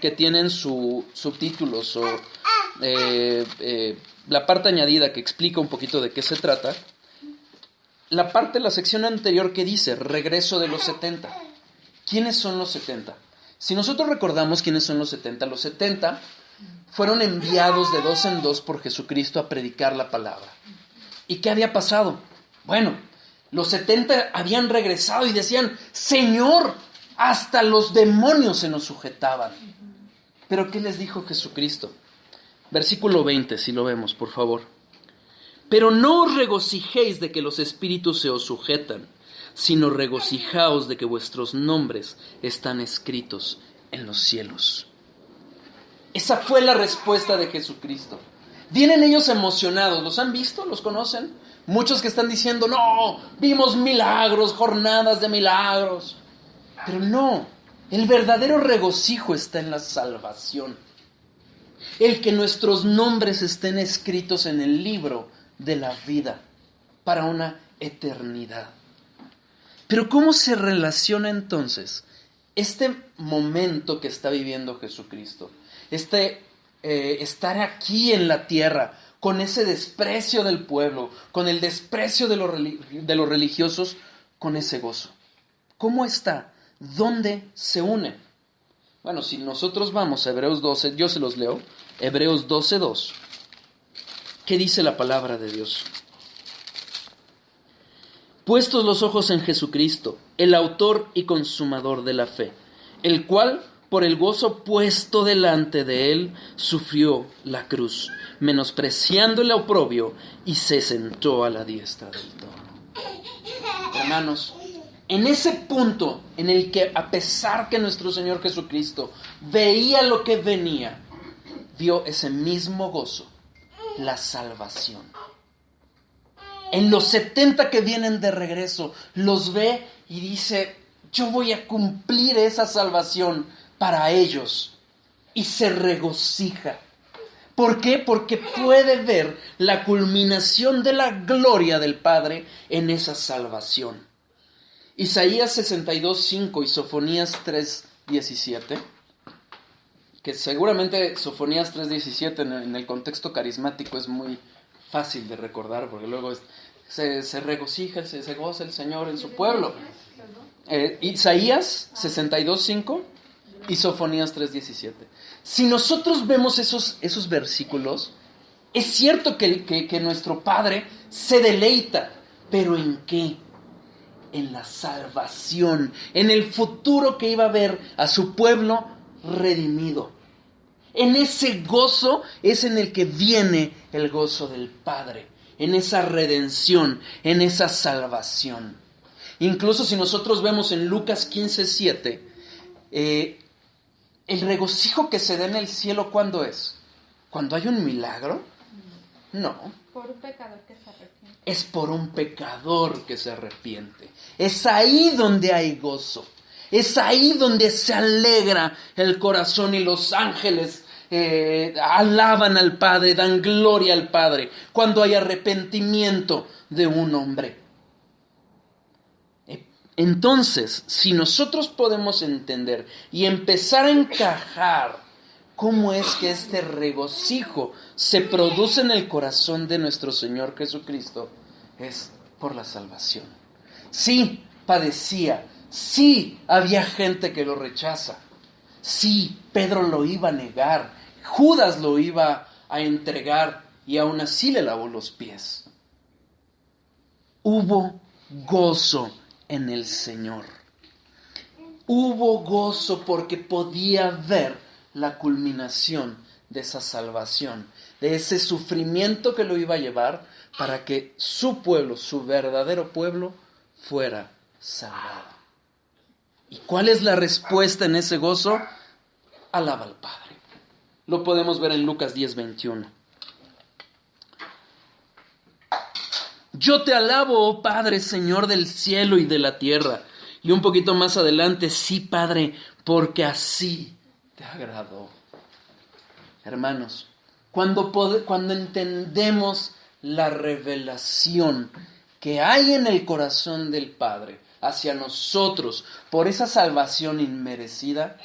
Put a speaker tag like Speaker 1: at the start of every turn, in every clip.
Speaker 1: que tienen su subtítulos o la parte añadida que explica un poquito de qué se trata, la sección anterior que dice regreso de los 70. ¿Quiénes son los 70? Si nosotros recordamos quiénes son los 70 fueron enviados de dos en dos por Jesucristo a predicar la palabra. ¿Y qué había pasado? Bueno, los 70 habían regresado y decían, Señor, hasta los demonios se nos sujetaban. ¿Pero qué les dijo Jesucristo? Versículo 20, si lo vemos, por favor. Pero no os regocijéis de que los espíritus se os sujetan, sino regocijaos de que vuestros nombres están escritos en los cielos. Esa fue la respuesta de Jesucristo. Vienen ellos emocionados, ¿los han visto? ¿Los conocen? Muchos que están diciendo, no, vimos milagros, jornadas de milagros. Pero no, el verdadero regocijo está en la salvación. El que nuestros nombres estén escritos en el libro de la vida para una eternidad. Pero ¿cómo se relaciona entonces este momento que está viviendo Jesucristo? Estar aquí en la tierra con ese desprecio del pueblo, con el desprecio de los religiosos, con ese gozo. ¿Cómo está? ¿Dónde se une? Bueno, si nosotros vamos a Hebreos 12, yo se los leo, Hebreos 12:2. ¿Qué dice la palabra de Dios? Puestos los ojos en Jesucristo, el autor y consumador de la fe, el cual, por el gozo puesto delante de él, sufrió la cruz, menospreciando el oprobio, y se sentó a la diestra del trono. Hermanos, en ese punto en el que, a pesar que nuestro Señor Jesucristo veía lo que venía, vio ese mismo gozo, la salvación. En los 70 que vienen de regreso, los ve y dice, yo voy a cumplir esa salvación para ellos. Y se regocija. ¿Por qué? Porque puede ver la culminación de la gloria del Padre en esa salvación. Isaías 62:5 y Sofonías 3:17, que seguramente Sofonías 3:17 en el contexto carismático es muy fácil de recordar, porque luego se regocija, se goza el Señor en su pueblo. Isaías 62:5 y Sofonías 3:17. Si nosotros vemos esos versículos, es cierto que nuestro Padre se deleita, pero ¿en qué? En la salvación, en el futuro que iba a ver a su pueblo redimido. En ese gozo es en el que viene el gozo del Padre, en esa redención, en esa salvación. Incluso si nosotros vemos en Lucas 15:7, el regocijo que se da en el cielo, ¿cuándo es? ¿Cuando hay un milagro? No.
Speaker 2: Por un pecador que se arrepiente.
Speaker 1: Es por un pecador que se arrepiente. Es ahí donde hay gozo. Es ahí donde se alegra el corazón y los ángeles alaban al Padre, dan gloria al Padre, cuando hay arrepentimiento de un hombre. Entonces, si nosotros podemos entender y empezar a encajar cómo es que este regocijo se produce en el corazón de nuestro Señor Jesucristo, es por la salvación. Sí, padecía, sí, había gente que lo rechaza, sí, Pedro lo iba a negar, Judas lo iba a entregar y aún así le lavó los pies. Hubo gozo en el Señor. Hubo gozo porque podía ver la culminación de esa salvación, de ese sufrimiento que lo iba a llevar para que su pueblo, su verdadero pueblo, fuera salvado. ¿Y cuál es la respuesta en ese gozo? Alaba al Padre. Lo podemos ver en Lucas 10:21. Yo te alabo, oh Padre, Señor del cielo y de la tierra. Y un poquito más adelante, sí, Padre, porque así te agradó. Hermanos, cuando entendemos la revelación que hay en el corazón del Padre hacia nosotros por esa salvación inmerecida,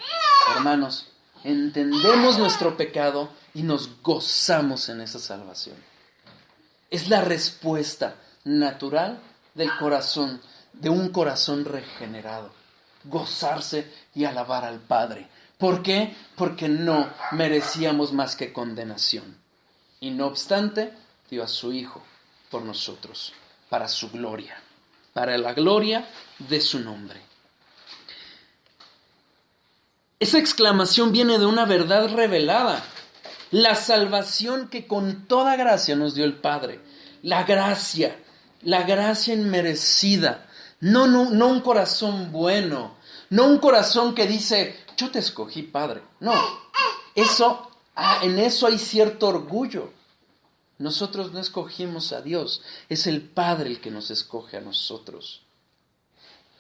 Speaker 1: hermanos, entendemos nuestro pecado y nos gozamos en esa salvación. Es la respuesta natural del corazón, de un corazón regenerado. Gozarse y alabar al Padre. ¿Por qué? Porque no merecíamos más que condenación. Y no obstante, dio a su Hijo por nosotros, para su gloria, para la gloria de su nombre. Esa exclamación viene de una verdad revelada. La salvación que con toda gracia nos dio el Padre. La gracia inmerecida. No un corazón bueno. No un corazón que dice, yo te escogí, Padre. No, en eso hay cierto orgullo. Nosotros no escogimos a Dios. Es el Padre el que nos escoge a nosotros.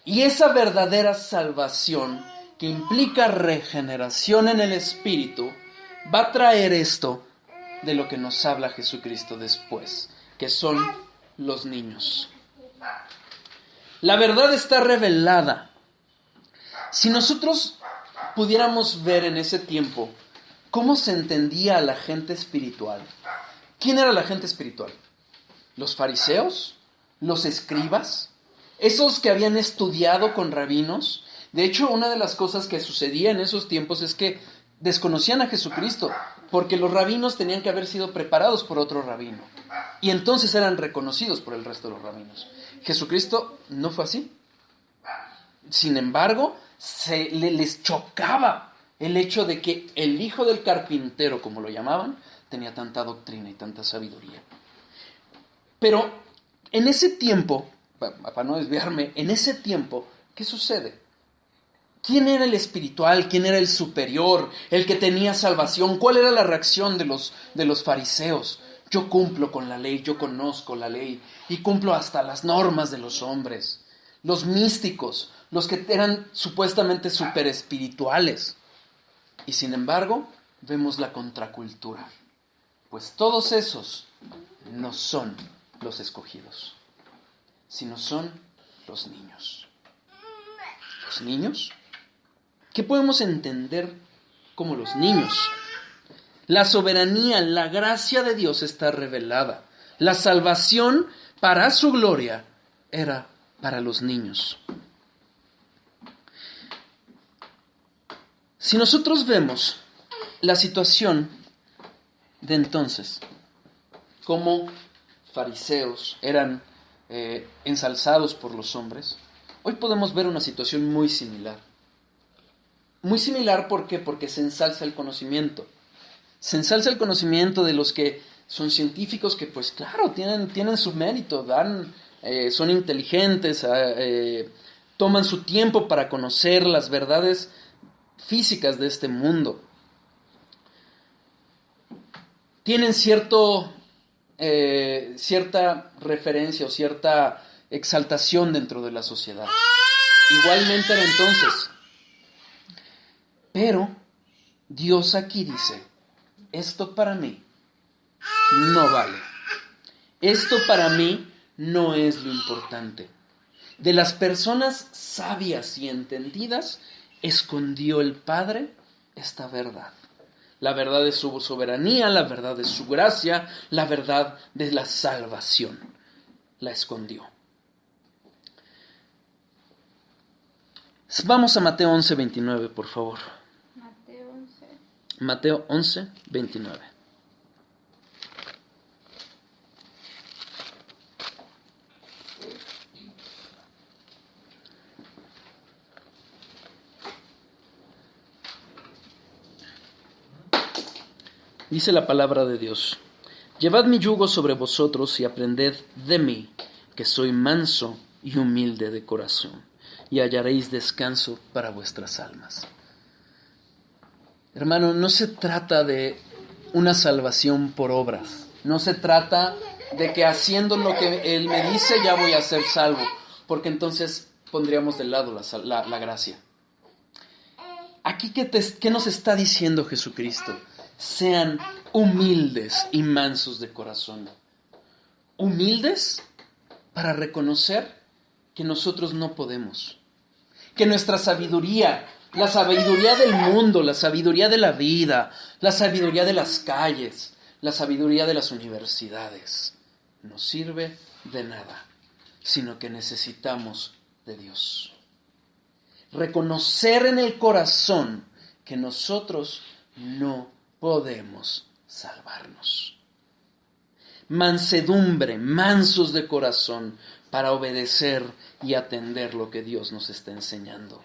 Speaker 1: Y esa verdadera salvación que implica regeneración en el Espíritu, va a traer esto de lo que nos habla Jesucristo después, que son los niños. La verdad está revelada. Si nosotros pudiéramos ver en ese tiempo cómo se entendía a la gente espiritual. ¿Quién era la gente espiritual? ¿Los fariseos? ¿Los escribas? ¿Esos que habían estudiado con rabinos? De hecho, una de las cosas que sucedía en esos tiempos es que desconocían a Jesucristo, porque los rabinos tenían que haber sido preparados por otro rabino. Y entonces eran reconocidos por el resto de los rabinos. Jesucristo no fue así. Sin embargo, les chocaba el hecho de que el hijo del carpintero, como lo llamaban, tenía tanta doctrina y tanta sabiduría. Pero en ese tiempo, para no desviarme, en ese tiempo, ¿qué sucede? ¿Quién era el espiritual? ¿Quién era el superior? ¿El que tenía salvación? ¿Cuál era la reacción de los fariseos? Yo cumplo con la ley, yo conozco la ley y cumplo hasta las normas de los hombres. Los místicos, los que eran supuestamente super espirituales. Y sin embargo, vemos la contracultura. Pues todos esos no son los escogidos, sino son los niños. ¿Los niños? ¿Qué podemos entender como los niños? La soberanía, la gracia de Dios está revelada. La salvación para su gloria era para los niños. Si nosotros vemos la situación de entonces, como fariseos eran ensalzados por los hombres, hoy podemos ver una situación muy similar. Muy similar, ¿por qué? Porque se ensalza el conocimiento. Se ensalza el conocimiento de los que son científicos que, pues claro, tienen su mérito, son inteligentes, toman su tiempo para conocer las verdades físicas de este mundo. Tienen cierta referencia o cierta exaltación dentro de la sociedad. Igualmente era entonces. Pero Dios aquí dice, esto para mí no vale. Esto para mí no es lo importante. De las personas sabias y entendidas, escondió el Padre esta verdad. La verdad de su soberanía, la verdad de su gracia, la verdad de la salvación. La escondió. Vamos a Mateo 11:29, por favor. Mateo 11:29. Dice la palabra de Dios: Llevad mi yugo sobre vosotros y aprended de mí, que soy manso y humilde de corazón, y hallaréis descanso para vuestras almas. Hermano, no se trata de una salvación por obras. No se trata de que haciendo lo que Él me dice ya voy a ser salvo, porque entonces pondríamos de lado la gracia. Aquí, ¿qué nos está diciendo Jesucristo? Sean humildes y mansos de corazón. Humildes para reconocer que nosotros no podemos, que nuestra sabiduría La sabiduría del mundo, la sabiduría de la vida, la sabiduría de las calles, la sabiduría de las universidades, no sirve de nada, sino que necesitamos de Dios. Reconocer en el corazón que nosotros no podemos salvarnos. Mansedumbre, mansos de corazón, para obedecer y atender lo que Dios nos está enseñando.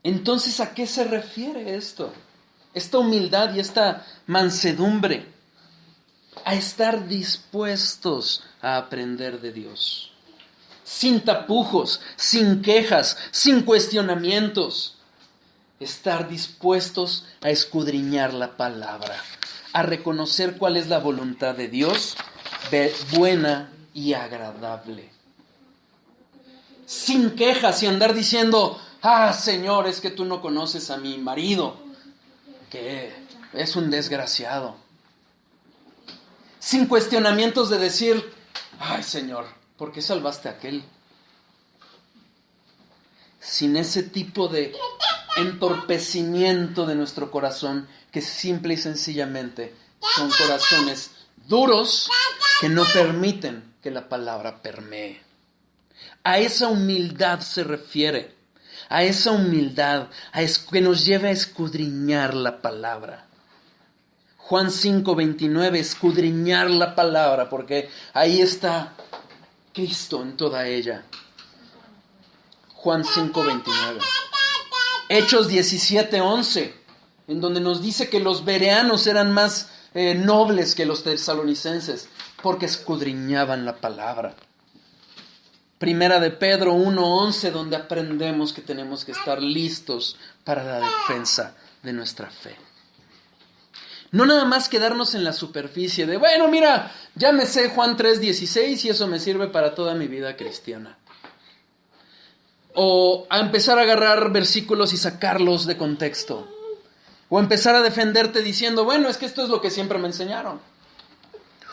Speaker 1: Entonces, ¿a qué se refiere esto? Esta humildad y esta mansedumbre. A estar dispuestos a aprender de Dios. Sin tapujos, sin quejas, sin cuestionamientos. Estar dispuestos a escudriñar la palabra, a reconocer cuál es la voluntad de Dios, buena y agradable. Sin quejas y andar diciendo, Señor, es que tú no conoces a mi marido, que es un desgraciado. Sin cuestionamientos de decir, Señor, ¿por qué salvaste a aquel? Sin ese tipo de entorpecimiento de nuestro corazón, que simple y sencillamente son corazones duros que no permiten que la palabra permee. A esa humildad se refiere, a esa humildad que nos lleva a escudriñar la palabra. Juan 5:29, escudriñar la palabra, porque ahí está Cristo en toda ella. Juan 5:29. Hechos 17:11, en donde nos dice que los bereanos eran más nobles que los tesalonicenses, porque escudriñaban la palabra. Primera de Pedro 1:11, donde aprendemos que tenemos que estar listos para la defensa de nuestra fe. No nada más quedarnos en la superficie de, bueno, mira, ya me sé Juan 3:16 y eso me sirve para toda mi vida cristiana. O a empezar a agarrar versículos y sacarlos de contexto. O empezar a defenderte diciendo, bueno, es que esto es lo que siempre me enseñaron.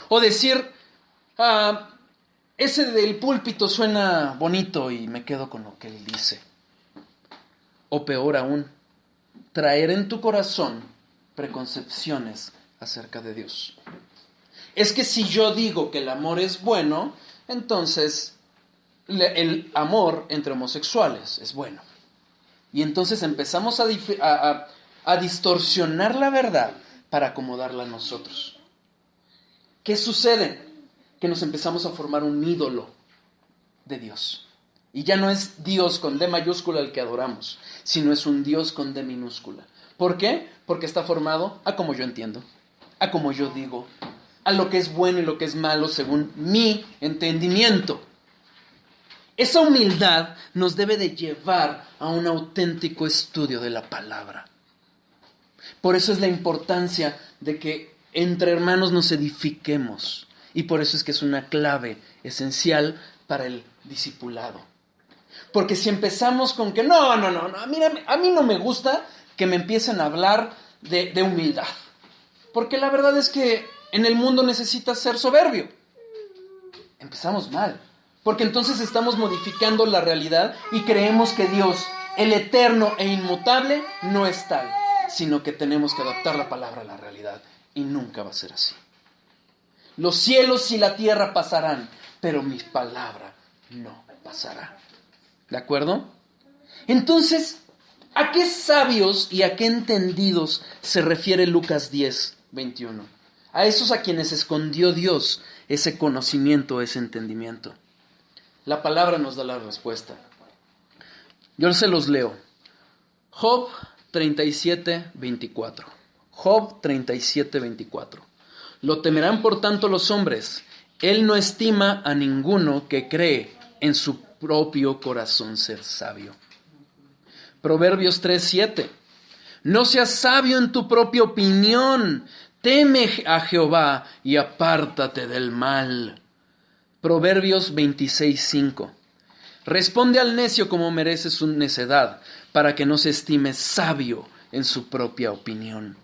Speaker 1: O decir, ese del púlpito suena bonito y me quedo con lo que él dice. O peor aún, traer en tu corazón preconcepciones acerca de Dios. Es que si yo digo que el amor es bueno, entonces el amor entre homosexuales es bueno. Y entonces empezamos a distorsionar la verdad para acomodarla a nosotros. ¿Qué sucede? Que nos empezamos a formar un ídolo de Dios. Y ya no es Dios con D mayúscula el que adoramos, sino es un Dios con D minúscula. ¿Por qué? Porque está formado a como yo entiendo, a como yo digo, a lo que es bueno y lo que es malo según mi entendimiento. Esa humildad nos debe de llevar a un auténtico estudio de la palabra. Por eso es la importancia de que entre hermanos nos edifiquemos. Y por eso es que es una clave esencial para el discipulado. Porque si empezamos con que no, mira, a mí no me gusta que me empiecen a hablar de humildad. Porque la verdad es que en el mundo necesitas ser soberbio. Empezamos mal. Porque entonces estamos modificando la realidad y creemos que Dios, el eterno e inmutable, no es tal, sino que tenemos que adaptar la palabra a la realidad. Y nunca va a ser así. Los cielos y la tierra pasarán, pero mi palabra no pasará. ¿De acuerdo? Entonces, ¿a qué sabios y a qué entendidos se refiere Lucas 10:21? A esos a quienes escondió Dios ese conocimiento, ese entendimiento. La palabra nos da la respuesta. Yo se los leo. Job 37:24. Job 37:24. Lo temerán por tanto los hombres. Él no estima a ninguno que cree en su propio corazón ser sabio. Proverbios 3:7. No seas sabio en tu propia opinión. Teme a Jehová y apártate del mal. Proverbios 26:5. Responde al necio como merece su necedad, para que no se estime sabio en su propia opinión.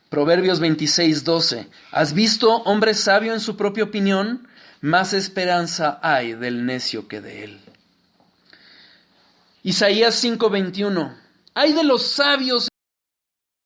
Speaker 1: Proverbios 26:12. ¿Has visto hombre sabio en su propia opinión? Más esperanza hay del necio que de él. Isaías 5:21. Ay de los sabios